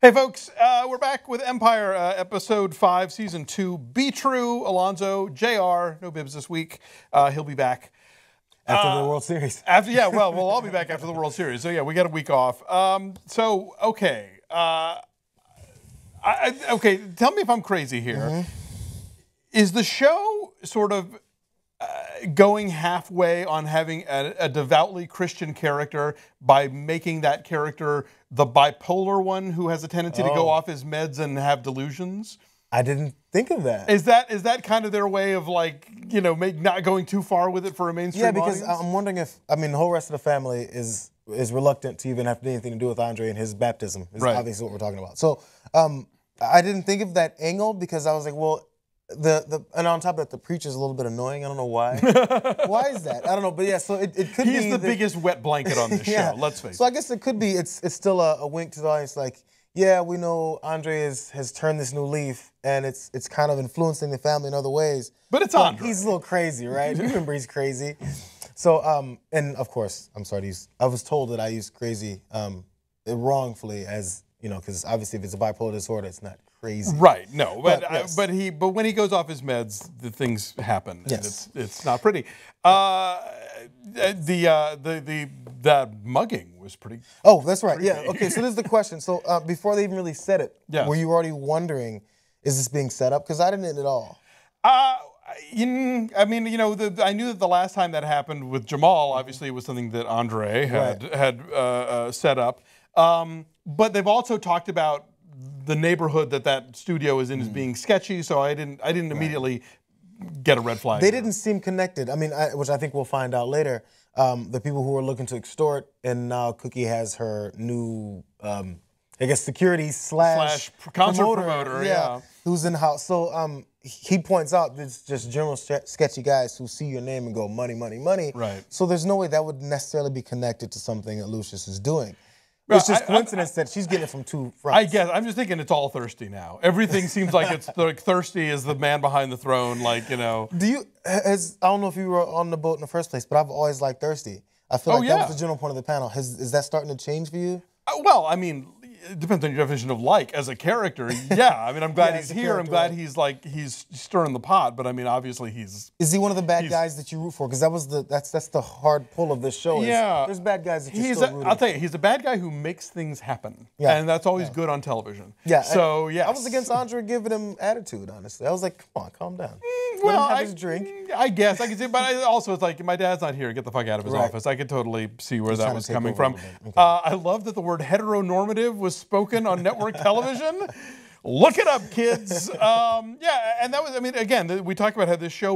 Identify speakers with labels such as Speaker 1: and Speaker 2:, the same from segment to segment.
Speaker 1: Hey folks, we're back with Empire, episode 5, season 2. Be true, Alonso, Jayar, no bibs this week. He'll be back
Speaker 2: after the World Series.
Speaker 1: Well, we'll all be back after the World Series. So yeah, we got a week off. Okay, okay. Tell me if I'm crazy here.
Speaker 2: Mm-hmm.
Speaker 1: Is the show sort of going halfway on having a devoutly Christian character by making that character the bipolar one who has a tendency to go off his meds and have delusions?
Speaker 2: I didn't think of that.
Speaker 1: Is that kind of their way of, like, you know, not going too far with it for a mainstream
Speaker 2: audience?
Speaker 1: audience?
Speaker 2: I'm wondering if, I mean, the whole rest of the family is reluctant to even have anything to do with Andre and his baptism. Is obviously what we're talking about. So I didn't think of that angle because I was like, well, and on top of that, the preacher's a little bit annoying. I don't know why. Why is that? I don't know. But yeah, so it could be.
Speaker 1: He's the biggest wet blanket on this show, let's face it.
Speaker 2: So I guess it could be, it's still a wink to the audience, like, yeah, we know Andre has turned this new leaf and it's kind of influencing the family in other ways.
Speaker 1: But it's Andre.
Speaker 2: He's a little crazy, right? You remember he's crazy. So, and of course, I'm sorry to use, I was told that I used crazy wrongfully as, you know, because obviously if it's a bipolar disorder, it's not crazy.
Speaker 1: Right. No, but
Speaker 2: yes.
Speaker 1: but when he goes off his meds, the things happen.
Speaker 2: Yes.
Speaker 1: And it's not pretty. That mugging was pretty.
Speaker 2: Oh, that's right.
Speaker 1: Creepy.
Speaker 2: Yeah. Okay. So this is the question. So before they even really said it, were you already wondering, is this being set up? Because I didn't at all.
Speaker 1: I mean, you know, I knew that the last time that happened with Jamal, obviously, it was something that Andre had set up. But they've also talked about the neighborhood that studio is in as being sketchy, so I didn't immediately get a red flag.
Speaker 2: They didn't seem connected. I mean, which I think we'll find out later. The people who were looking to extort, and now Cookie has her new, I guess, security slash
Speaker 1: concert promoter, yeah,
Speaker 2: who's in the house. So he points out it's just general sketchy guys who see your name and go money, money, money.
Speaker 1: Right.
Speaker 2: So there's no way that would necessarily be connected to something that Lucius is doing. It's just coincidence that she's getting it from two fronts.
Speaker 1: I guess. I'm just thinking it's all thirsty now. Everything seems like it's like thirsty is the man behind the throne, like, you know.
Speaker 2: I don't know if you were on the boat in the first place, but I've always liked thirsty. I feel like that was the general point of the panel. Is that starting to change for you?
Speaker 1: Well, I mean, it depends on your definition of like. As a character, yeah. I mean, I'm glad he's here. I'm glad he's stirring the pot. But I mean, obviously he's.
Speaker 2: Is he one of the bad guys that you root for? Because that's the hard pull of this show.
Speaker 1: Yeah,
Speaker 2: there's bad guys that you're still rooting for.
Speaker 1: I'll tell you, he's a bad guy who makes things happen. Yeah, and that's always good on television.
Speaker 2: Yeah.
Speaker 1: So yeah,
Speaker 2: I was against Andre giving him attitude. Honestly, I was like, come on, calm down.
Speaker 1: Well,
Speaker 2: Let him have his drink.
Speaker 1: I guess I can see, but also it's like my dad's not here. Get the fuck out of his office. I could totally see where that was coming from. Okay. I love that the word heteronormative was spoken on network television. Look it up, kids. Yeah, and that was. I mean, again, we talk about how this show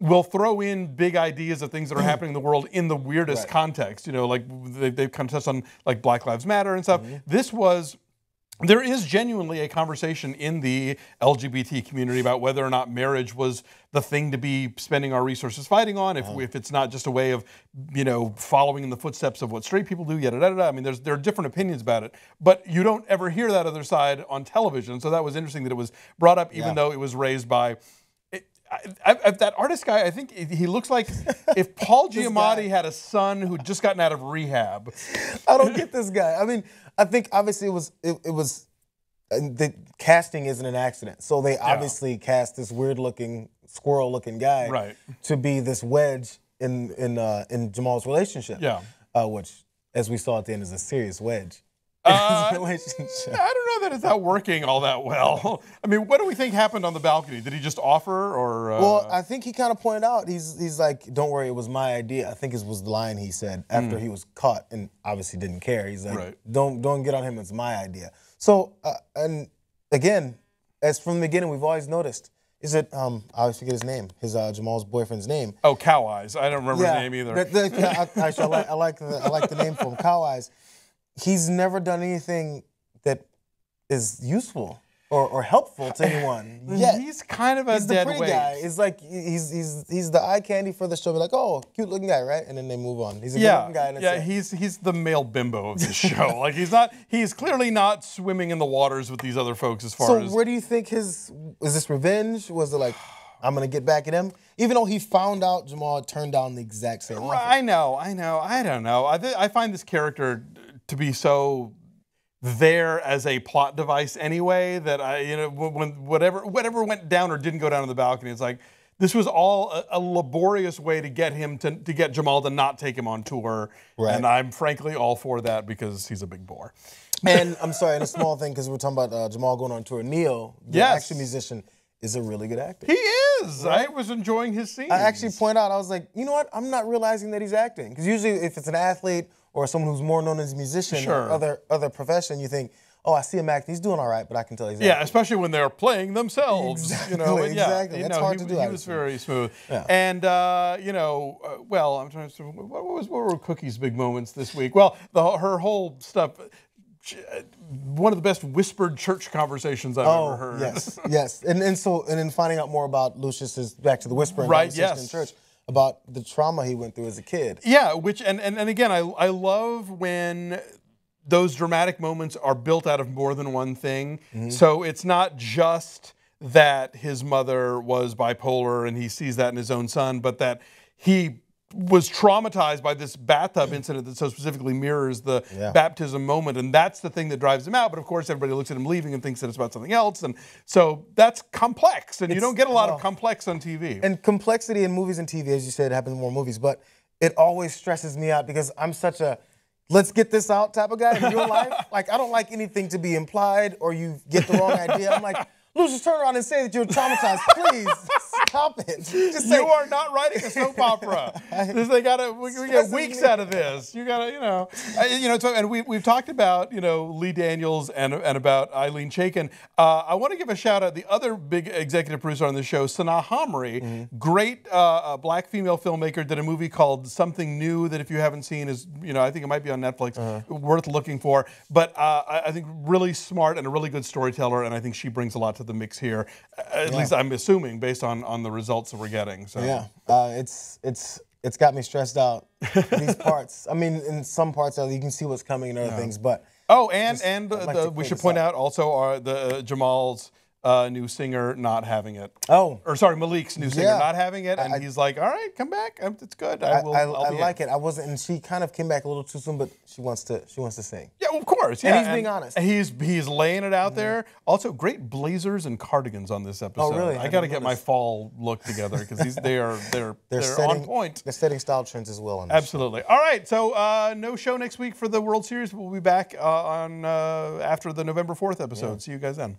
Speaker 1: will throw in big ideas of things that are happening in the world in the weirdest context. You know, like they've kind of touched on like Black Lives Matter and stuff. This was. There is genuinely a conversation in the LGBT community about whether or not marriage was the thing to be spending our resources fighting on, if it's not just a way of, you know, following in the footsteps of what straight people do, yada, yada, yada. I mean, there are different opinions about it, but you don't ever hear that other side on television, so that was interesting that it was brought up even though it was raised by... that artist guy, I think he looks like if Paul Giamatti had a son who'd just gotten out of rehab.
Speaker 2: I don't get this guy. I mean, I think obviously it was the casting isn't an accident. So they obviously cast this weird-looking, squirrel-looking guy to be this wedge in Jamal's relationship. Yeah, which, as we saw at the end, is a serious wedge. Relationship.
Speaker 1: I don't know that it's not working all that well. I mean, what do we think happened on the balcony? Did he just offer, or?
Speaker 2: Well, I think he kind of pointed out. He's like, "Don't worry, it was my idea." I think it was the line he said after he was caught, and obviously didn't care. He's like, "Don't get on him. It's my idea." So, and again, as from the beginning, we've always noticed. Is it? I always forget his name. His Jamal's boyfriend's name.
Speaker 1: Oh, Cow Eyes. I don't remember his name either.
Speaker 2: Actually, I like the name for him, Cow Eyes. He's never done anything that is useful or helpful to anyone yet.
Speaker 1: He's kind of a dead weight.
Speaker 2: Guy. It's like he's the eye candy for the show. Be like, oh, cute looking guy, right? And then they move on. He's a good looking guy. And
Speaker 1: he's the male bimbo of this show. Like he's clearly not swimming in the waters with these other folks as far as.
Speaker 2: So where do you think is this revenge? Was it like, I'm gonna get back at him? Even though he found out Jamal had turned down the exact same offer.
Speaker 1: I know. I don't know. I find this character to be so there as a plot device anyway. That when whatever went down or didn't go down on the balcony, it's like this was all a laborious way to get him to get Jamal to not take him on tour. Right. And I'm frankly all for that because he's a big bore.
Speaker 2: And I'm sorry, and a small thing because we're talking about Jamal going on tour. Neil, the action musician, is a really good actor.
Speaker 1: He is. Right? I was enjoying his scenes.
Speaker 2: I actually point out, I was like, you know what? I'm not realizing that he's acting. Because usually if it's an athlete or someone who's more known as a musician or other profession, you think, oh, I see him acting. He's doing all right, but I can tell he's acting.
Speaker 1: Yeah, especially when they're playing themselves.
Speaker 2: Exactly, exactly. That's hard to do.
Speaker 1: He was very smooth. Yeah. And, well, I'm trying to, what were Cookie's big moments this week? Well, her whole stuff, one of the best whispered church conversations I've ever heard.
Speaker 2: Yes. And then finding out more about Lucius's, back to the whispering conversation in church, about the trauma he went through as a kid.
Speaker 1: Yeah, and again, I love when those dramatic moments are built out of more than one thing. Mm-hmm. So it's not just that his mother was bipolar and he sees that in his own son, but that he was traumatized by this bathtub incident that so specifically mirrors the baptism moment, and that's the thing that drives him out. But of course, everybody looks at him leaving and thinks that it's about something else, and so that's complex, and you don't get a lot of complex on TV.
Speaker 2: And complexity in movies and TV, as you said, happens in more movies, but it always stresses me out because I'm such a let's get this out type of guy in real life. Like, I don't like anything to be implied or you get the wrong idea. I'm like, Lucius, turn around and say that you're traumatized. Please, stop it.
Speaker 1: Just say, you are not writing a soap opera. We get weeks out of this. You gotta, and we've talked about, Lee Daniels and about Eileen Chaikin. I want to give a shout out the other big executive producer on the show, Sanaa Hamri, great black female filmmaker, did a movie called Something New that if you haven't seen is, I think it might be on Netflix, worth looking for. But I think really smart and a really good storyteller, and I think she brings a lot to the mix here. At least I'm assuming based on the results that we're getting. So
Speaker 2: it's got me stressed out. These parts. I mean, in some parts you can see what's coming and other things, but
Speaker 1: we should point out also the Jamal's new singer not having it. Malik's new singer not having it, and he's like, all right, come back. It's good. I
Speaker 2: like it. I wasn't, and she kind of came back a little too soon, but she wants to sing.
Speaker 1: Yeah, well, of course. Yeah,
Speaker 2: and he's being honest.
Speaker 1: He's laying it out there. Also, great blazers and cardigans on this episode.
Speaker 2: Oh, really?
Speaker 1: I got to get my fall look together because they're on point.
Speaker 2: They're setting style trends as well. On
Speaker 1: Absolutely.
Speaker 2: Show.
Speaker 1: All right. So no show next week for the World Series. We'll be back on after the November 4th episode. See you guys then.